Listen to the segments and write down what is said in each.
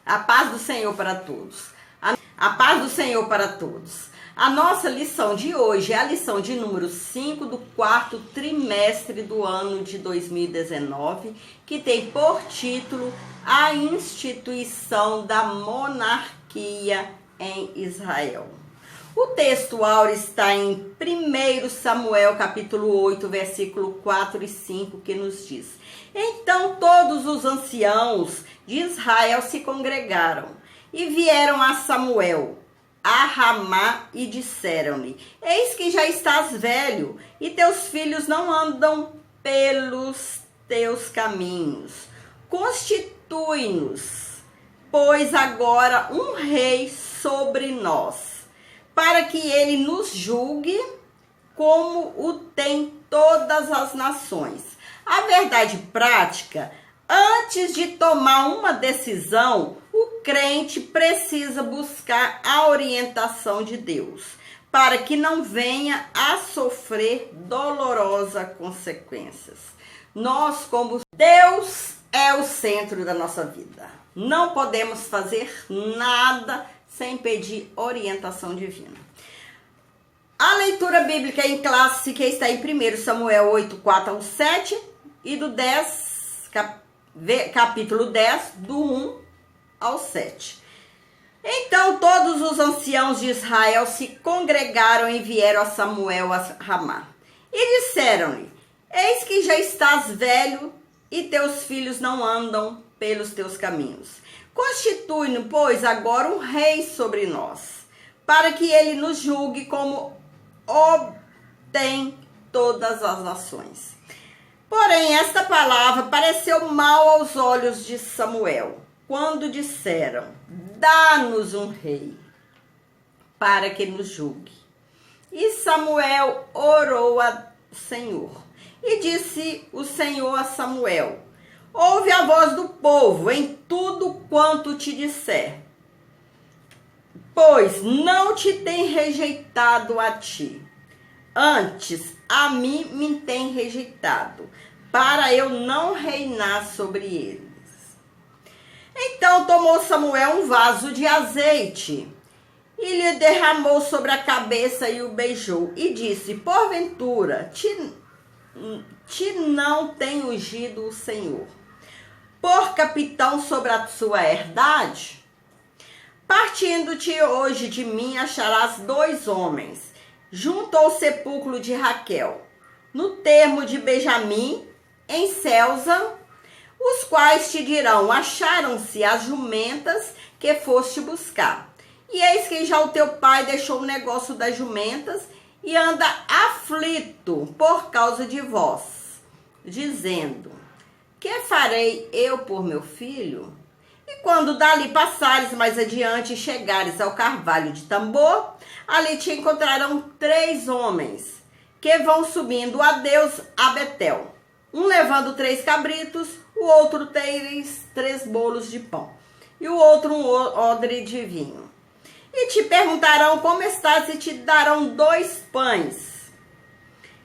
A paz do Senhor para todos. A paz do Senhor para todos. A nossa lição de hoje é a lição de número 5 do quarto trimestre do ano de 2019, que tem por título A Instituição da Monarquia em Israel. O texto áureo está em 1 Samuel, capítulo 8, versículo 4 e 5, que nos diz: Então todos os anciãos de Israel se congregaram e vieram a Samuel, a Ramá, e disseram-lhe: Eis que já estás velho, e teus filhos não andam pelos teus caminhos. Constitui-nos, pois agora um rei sobre nós, para que ele nos julgue como o tem todas as nações. A verdade prática: antes de tomar uma decisão, o crente precisa buscar a orientação de Deus, para que não venha a sofrer dolorosas consequências. Nós, como Deus é o centro da nossa vida, não podemos fazer nada sem pedir orientação divina. A leitura bíblica em classe que está em 1 Samuel 8, 4 ao 7 e do capítulo 10, do 1 ao 7. Então todos os anciãos de Israel se congregaram e vieram a Samuel a Ramá. E disseram-lhe: Eis que já estás velho e teus filhos não andam pelos teus caminhos. Constitui-nos, pois, agora um rei sobre nós, para que ele nos julgue como obtém todas as nações. Porém, esta palavra pareceu mal aos olhos de Samuel, quando disseram: Dá-nos um rei, para que nos julgue. E Samuel orou ao Senhor. E disse o Senhor a Samuel: Ouve a voz do povo em tudo quanto te disser, pois não te tem rejeitado a ti, antes a mim me tem rejeitado, para eu não reinar sobre eles. Então tomou Samuel um vaso de azeite e lhe derramou sobre a cabeça e o beijou, e disse: Porventura te não tem ungido o Senhor por capitão sobre a sua herdade? Partindo-te hoje de mim, acharás 2 homens, junto ao sepulcro de Raquel, no termo de Benjamim, em Selza, os quais te dirão: Acharam-se as jumentas que foste buscar. E eis que já o teu pai deixou o negócio das jumentas e anda aflito por causa de vós, dizendo: Que farei eu por meu filho? E quando dali passares mais adiante e chegares ao carvalho de Tambor, ali te encontrarão 3 homens que vão subindo a Deus a Betel, um levando 3 cabritos, o outro 3 bolos de pão, e o outro um odre de vinho. E te perguntarão como estás, e te darão 2 pães,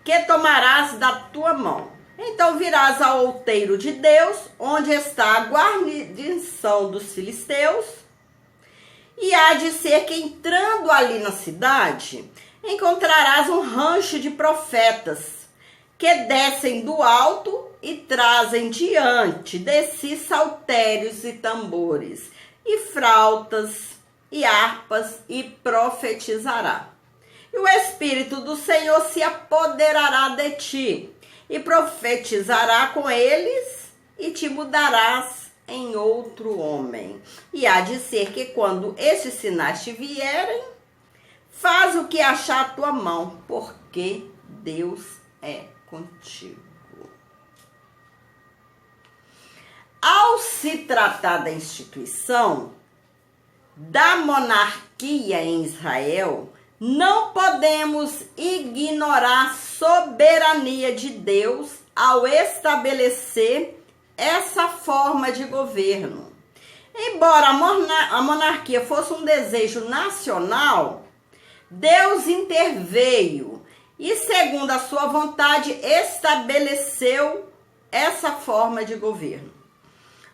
que tomarás da tua mão. Então virás ao outeiro de Deus, onde está a guarnição dos filisteus, e há de ser que, entrando ali na cidade, encontrarás um rancho de profetas, que descem do alto e trazem diante de si saltérios e tambores, e flautas e harpas, e profetizará. E o Espírito do Senhor se apoderará de ti, e profetizará com eles, e te mudarás em outro homem. E há de ser que, quando esses sinais te vierem, faz o que achar a tua mão, porque Deus é contigo. Ao se tratar da instituição da monarquia em Israel, não podemos ignorar a soberania de Deus ao estabelecer essa forma de governo. Embora a monarquia fosse um desejo nacional, Deus interveio e, segundo a sua vontade, estabeleceu essa forma de governo.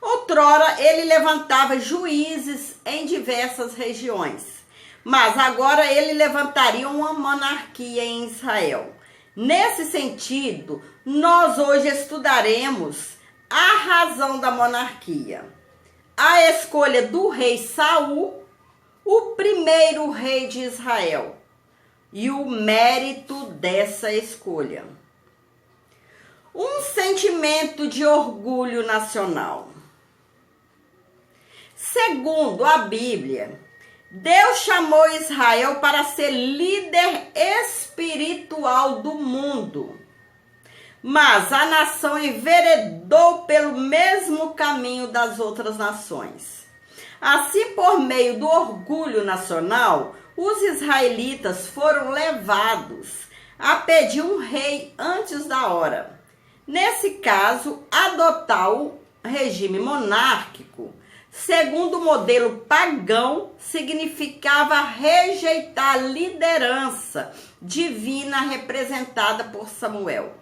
Outrora ele levantava juízes em diversas regiões, mas agora ele levantaria uma monarquia em Israel. Nesse sentido, nós hoje estudaremos a razão da monarquia, a escolha do rei Saul, o primeiro rei de Israel, e o mérito dessa escolha. Um sentimento de orgulho nacional. Segundo a Bíblia, Deus chamou Israel para ser líder espiritual do mundo. Mas a nação enveredou pelo mesmo caminho das outras nações. Assim, por meio do orgulho nacional, os israelitas foram levados a pedir um rei antes da hora. Nesse caso, adotar o regime monárquico, segundo o modelo pagão, significava rejeitar a liderança divina representada por Samuel.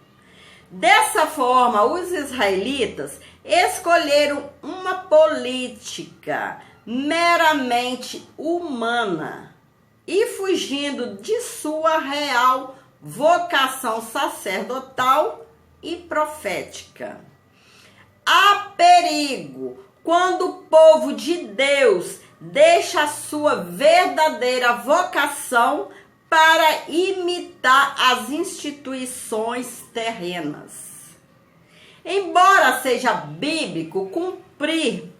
Dessa forma, os israelitas escolheram uma política meramente humana e fugindo de sua real vocação sacerdotal e profética. Há perigo quando o povo de Deus deixa a sua verdadeira vocação para imitar as instituições terrenas. Embora seja bíblico cumprir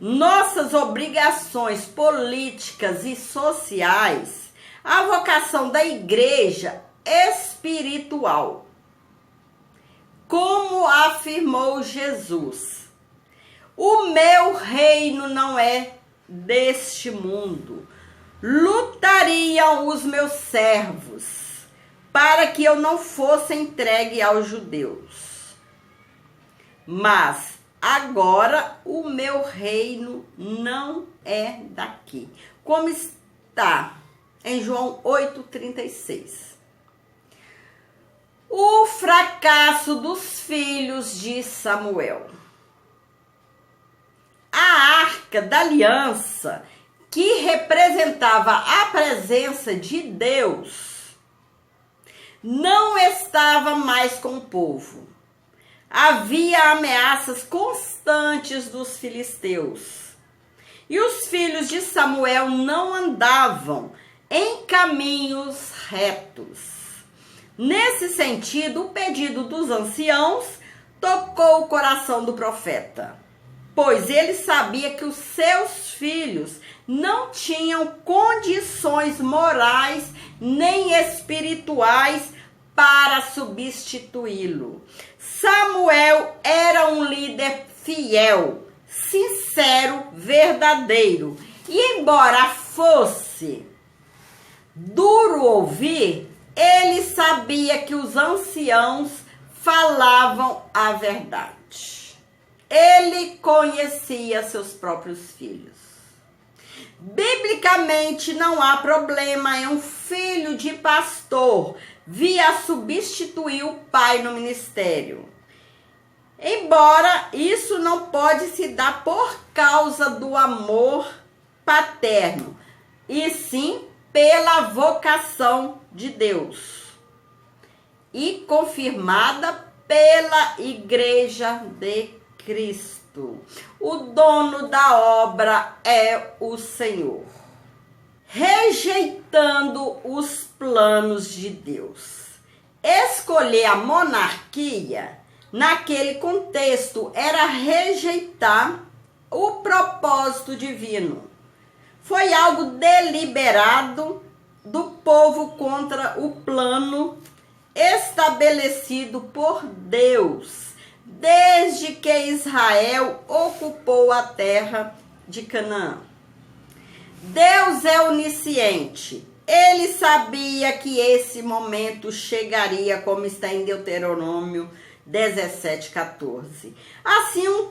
nossas obrigações políticas e sociais, a vocação da igreja espiritual, como afirmou Jesus, o meu reino não é deste mundo. Lutariam os meus servos para que eu não fosse entregue aos judeus. Mas agora o meu reino não é daqui. Como está em João 8,36. O fracasso dos filhos de Samuel. A arca da aliança, que representava a presença de Deus, não estava mais com o povo. Havia ameaças constantes dos filisteus. E os filhos de Samuel não andavam em caminhos retos. Nesse sentido, o pedido dos anciãos tocou o coração do profeta, pois ele sabia que os seus filhos não tinham condições morais nem espirituais para substituí-lo. Samuel era um líder fiel, sincero, verdadeiro. E embora fosse duro ouvir, ele sabia que os anciãos falavam a verdade. Ele conhecia seus próprios filhos. Biblicamente, não há problema em um filho de pastor vir a substituir o pai no ministério. Embora isso não pode se dar por causa do amor paterno, e sim pela vocação de Deus e confirmada pela Igreja de Cristo. O dono da obra é o Senhor. Rejeitando os planos de Deus. Escolher a monarquia, naquele contexto, era rejeitar o propósito divino. Foi algo deliberado do povo contra o plano estabelecido por Deus, desde que Israel ocupou a terra de Canaã. Deus é onisciente. Ele sabia que esse momento chegaria, como está em Deuteronômio 17:14. Assim,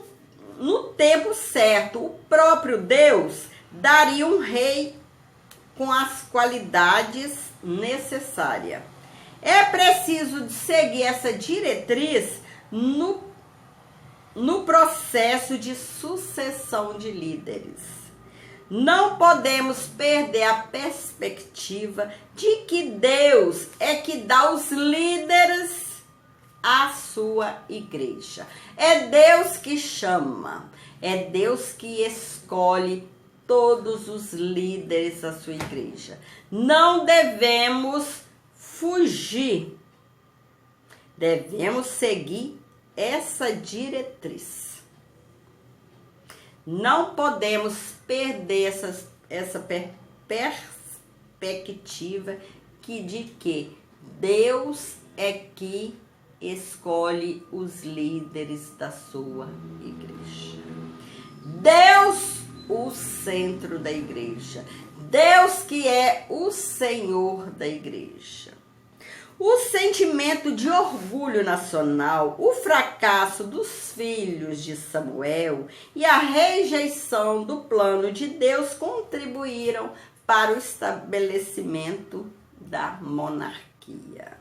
no tempo certo, o próprio Deus daria um rei com as qualidades necessárias. É preciso seguir essa diretriz no no processo de sucessão de líderes. Não podemos perder a perspectiva de que Deus é que dá os líderes à sua igreja. É Deus que chama, é Deus que escolhe todos os líderes da sua igreja. Não devemos fugir, devemos seguir essa diretriz. Não podemos perder essa perspectiva de que Deus é que escolhe os líderes da sua igreja. Deus, o centro da igreja. Deus que é o Senhor da igreja. O sentimento de orgulho nacional, o fracasso dos filhos de Samuel e a rejeição do plano de Deus contribuíram para o estabelecimento da monarquia.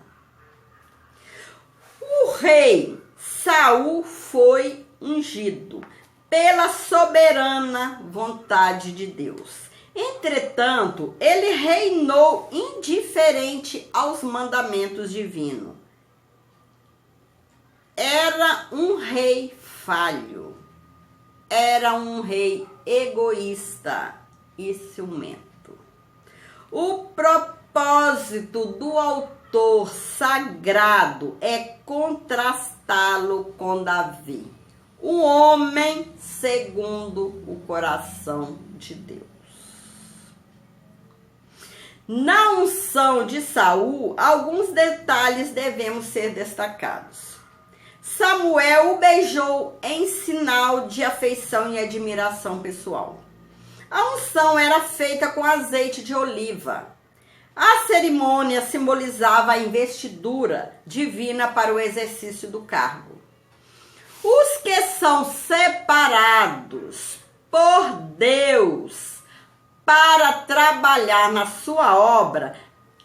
O rei Saul foi ungido pela soberana vontade de Deus. Entretanto, ele reinou indiferente aos mandamentos divinos. Era um rei falho. Era um rei egoísta e ciumento. O propósito do autor sagrado é contrastá-lo com Davi, um homem segundo o coração de Deus. Na unção de Saul, alguns detalhes devemos ser destacados. Samuel o beijou em sinal de afeição e admiração pessoal. A unção era feita com azeite de oliva. A cerimônia simbolizava a investidura divina para o exercício do cargo. Os que são separados por Deus para trabalhar na sua obra,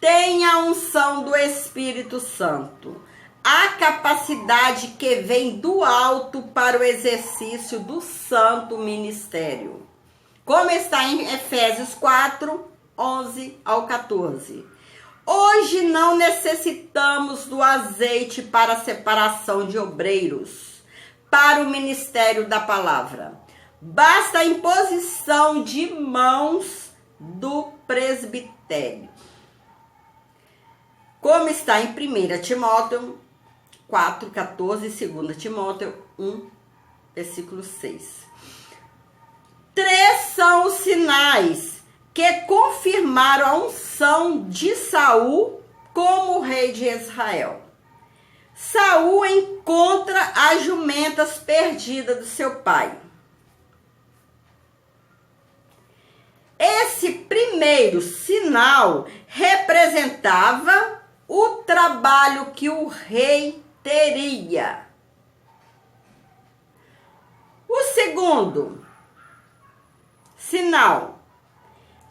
tem a unção do Espírito Santo, a capacidade que vem do alto para o exercício do santo ministério. Como está em Efésios 4, 11 ao 14. Hoje não necessitamos do azeite para a separação de obreiros, para o ministério da palavra. Basta a imposição de mãos do presbitério. Como está em 1 Timóteo 4, 14 e 2 Timóteo 1, versículo 6. 3 são os sinais que confirmaram a unção de Saul como rei de Israel. Saul encontra as jumentas perdidas do seu pai. Esse primeiro sinal representava o trabalho que o rei teria. O segundo sinal,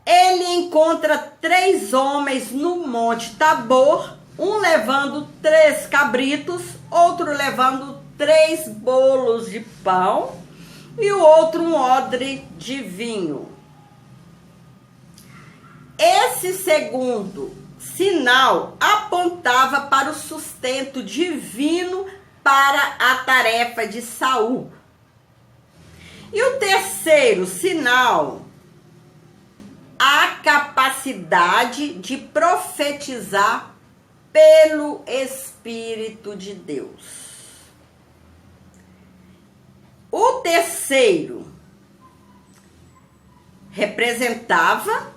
ele encontra 3 homens no Monte Tabor, um levando 3 cabritos, outro levando 3 bolos de pão e o outro um odre de vinho. Esse segundo sinal apontava para o sustento divino para a tarefa de Saul. E o terceiro sinal, a capacidade de profetizar pelo Espírito de Deus. O terceiro representava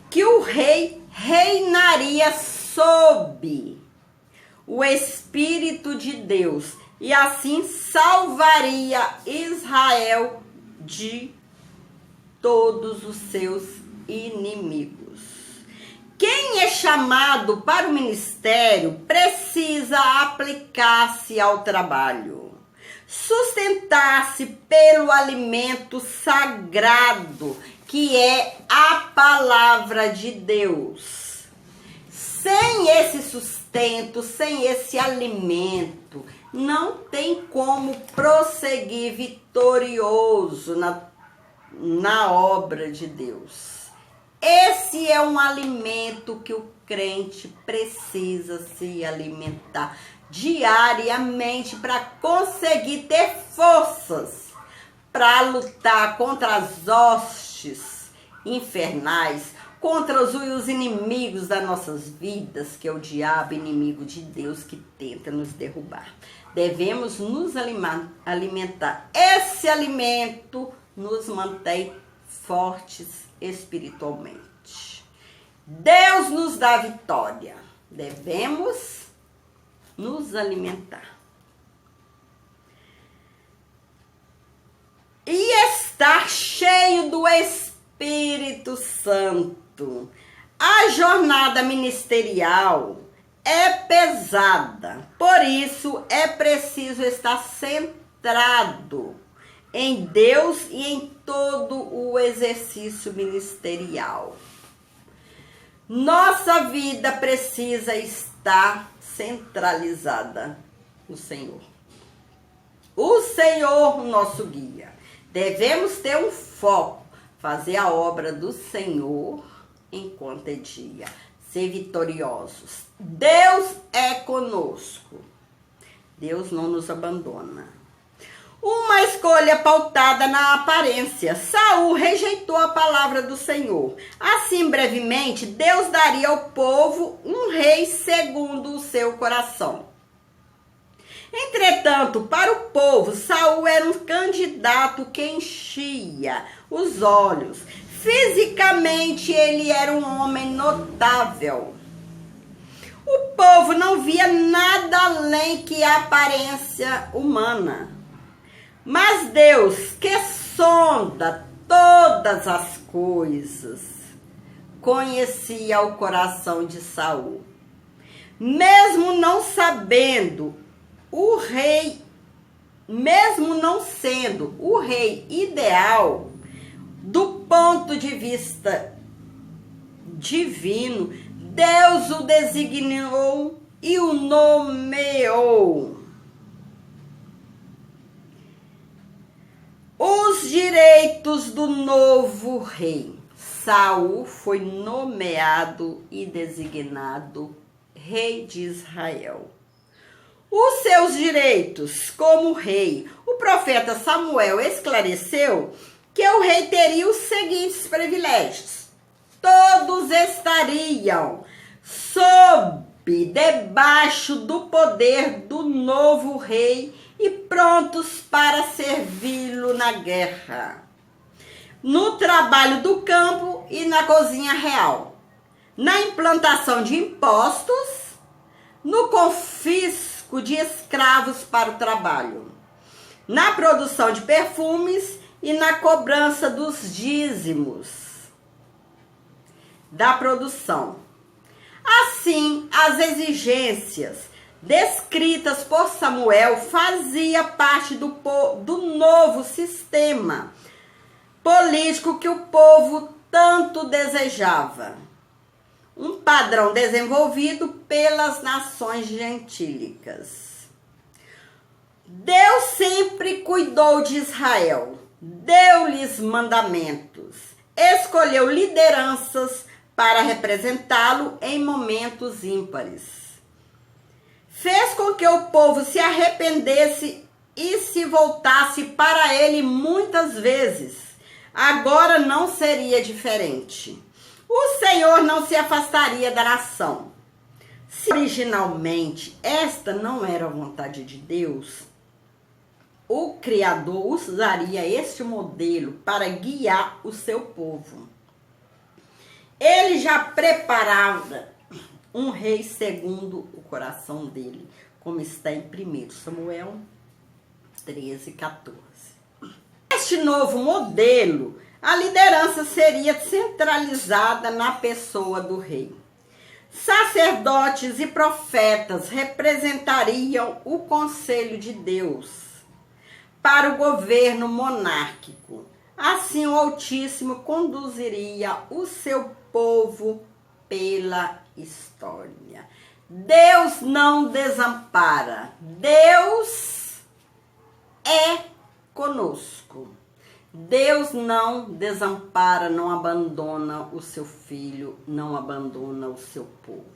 que o rei reinaria sob o Espírito de Deus e assim salvaria Israel de todos os seus inimigos. Quem é chamado para o ministério precisa aplicar-se ao trabalho, sustentar-se pelo alimento sagrado que é a palavra de Deus. Sem esse sustento, sem esse alimento, não tem como prosseguir vitorioso na obra de Deus. Esse é um alimento que o crente precisa se alimentar diariamente para conseguir ter forças para lutar contra as hostes infernais, contra os inimigos das nossas vidas, que é o diabo, inimigo de Deus, que tenta nos derrubar. Devemos nos alimentar. Esse alimento nos mantém fortes espiritualmente. Deus nos dá vitória. Devemos nos alimentar. E estar cheio do Espírito Santo. A jornada ministerial é pesada, por isso é preciso estar centrado em Deus e em todo o exercício ministerial. Nossa vida precisa estar centralizada no Senhor. O Senhor, nosso guia. Devemos ter um foco, fazer a obra do Senhor enquanto é dia, ser vitoriosos. Deus é conosco. Deus não nos abandona. Uma escolha pautada na aparência. Saul rejeitou a palavra do Senhor. Assim, brevemente, Deus daria ao povo um rei segundo o seu coração. Entretanto, para o povo, Saul era um candidato que enchia os olhos. Fisicamente, ele era um homem notável. O povo não via nada além que a aparência humana. Mas Deus, que sonda todas as coisas, conhecia o coração de Saul. Mesmo não sabendo o rei, mesmo não sendo o rei ideal, do ponto de vista divino, Deus o designou e o nomeou. Os direitos do novo rei. Saul foi nomeado e designado rei de Israel. Os seus direitos como rei, o profeta Samuel esclareceu que o rei teria os seguintes privilégios. Todos estariam debaixo do poder do novo rei e prontos para servi-lo na guerra, no trabalho do campo e na cozinha real, na implantação de impostos, no confisco de escravos para o trabalho, na produção de perfumes e na cobrança dos dízimos da produção. Assim, as exigências descritas por Samuel fazia parte do novo sistema político que o povo tanto desejava. Um padrão desenvolvido pelas nações gentílicas. Deus sempre cuidou de Israel, deu-lhes mandamentos, escolheu lideranças para representá-lo em momentos ímpares. Fez com que o povo se arrependesse e se voltasse para ele muitas vezes. Agora não seria diferente. O Senhor não se afastaria da nação. Se originalmente esta não era a vontade de Deus, o Criador usaria este modelo para guiar o seu povo. Ele já preparava um rei segundo o coração dele, como está em 1 Samuel 13:14. Este novo modelo, a liderança seria centralizada na pessoa do rei. Sacerdotes e profetas representariam o conselho de Deus para o governo monárquico. Assim, o Altíssimo conduziria o seu povo pela história. Deus não desampara. Deus é conosco. Deus não desampara, não abandona o seu filho, não abandona o seu povo.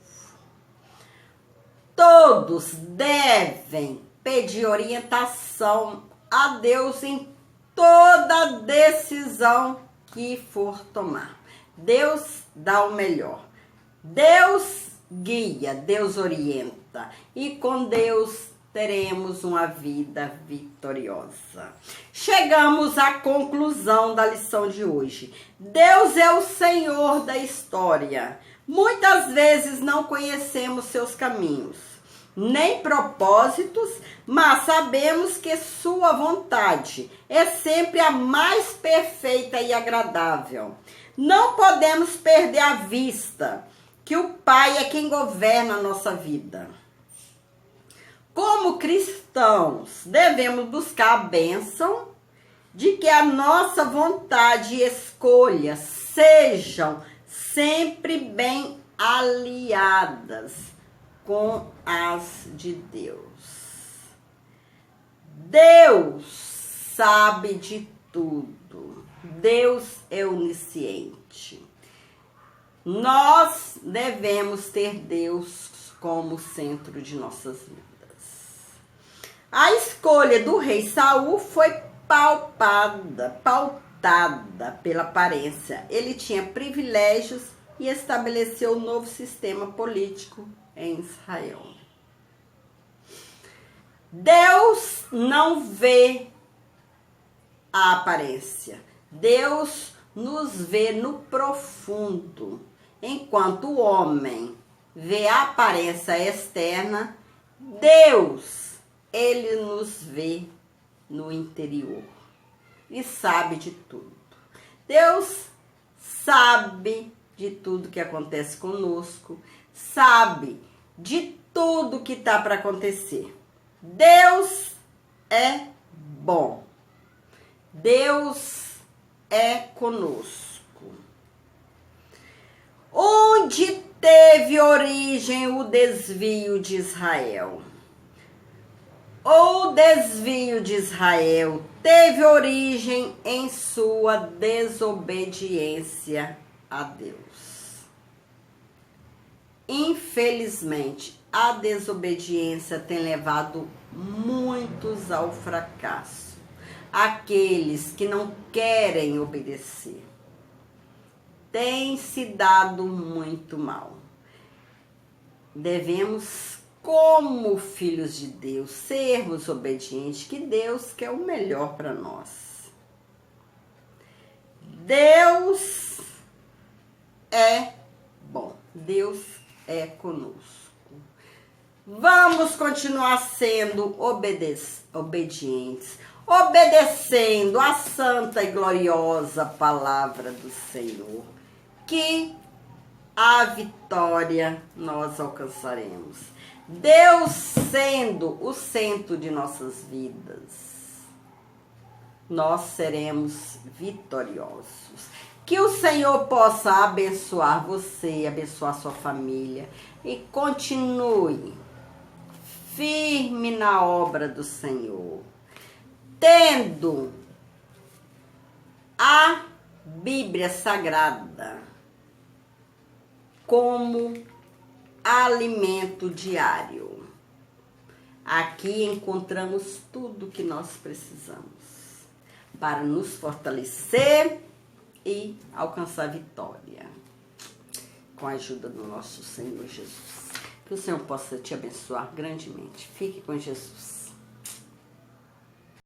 Todos devem pedir orientação a Deus em toda decisão que for tomar. Deus dá o melhor. Deus guia, Deus orienta. E com Deus teremos uma vida vitoriosa. Chegamos à conclusão da lição de hoje. Deus é o Senhor da história. Muitas vezes não conhecemos seus caminhos, nem propósitos, mas sabemos que sua vontade é sempre a mais perfeita e agradável. Não podemos perder a vista que o Pai é quem governa a nossa vida. Como cristãos, devemos buscar a bênção de que a nossa vontade e escolhas sejam sempre bem aliadas com as de Deus. Deus sabe de tudo. Deus é onisciente. Nós devemos ter Deus como centro de nossas vidas. A escolha do rei Saul foi pautada pela aparência. Ele tinha privilégios e estabeleceu um novo sistema político em Israel. Deus não vê a aparência. Deus nos vê no profundo. Enquanto o homem vê a aparência externa, Deus, ele nos vê no interior e sabe de tudo. Deus sabe de tudo que acontece conosco, sabe de tudo que está para acontecer. Deus é bom. Deus é conosco. Onde teve origem o desvio de Israel? O desvio de Israel teve origem em sua desobediência a Deus. Infelizmente, a desobediência tem levado muitos ao fracasso. Aqueles que não querem obedecer têm se dado muito mal. Devemos, como filhos de Deus, sermos obedientes, que Deus quer o melhor para nós. Deus é bom. Deus é conosco. Vamos continuar sendo obedientes, obedecendo a santa e gloriosa palavra do Senhor, que a vitória nós alcançaremos. Deus sendo o centro de nossas vidas, nós seremos vitoriosos. Que o Senhor possa abençoar você, abençoar sua família e continue firme na obra do Senhor, tendo a Bíblia Sagrada como alimento diário. Aqui encontramos tudo que nós precisamos para nos fortalecer e alcançar vitória. Com a ajuda do nosso Senhor Jesus. Que o Senhor possa te abençoar grandemente. Fique com Jesus.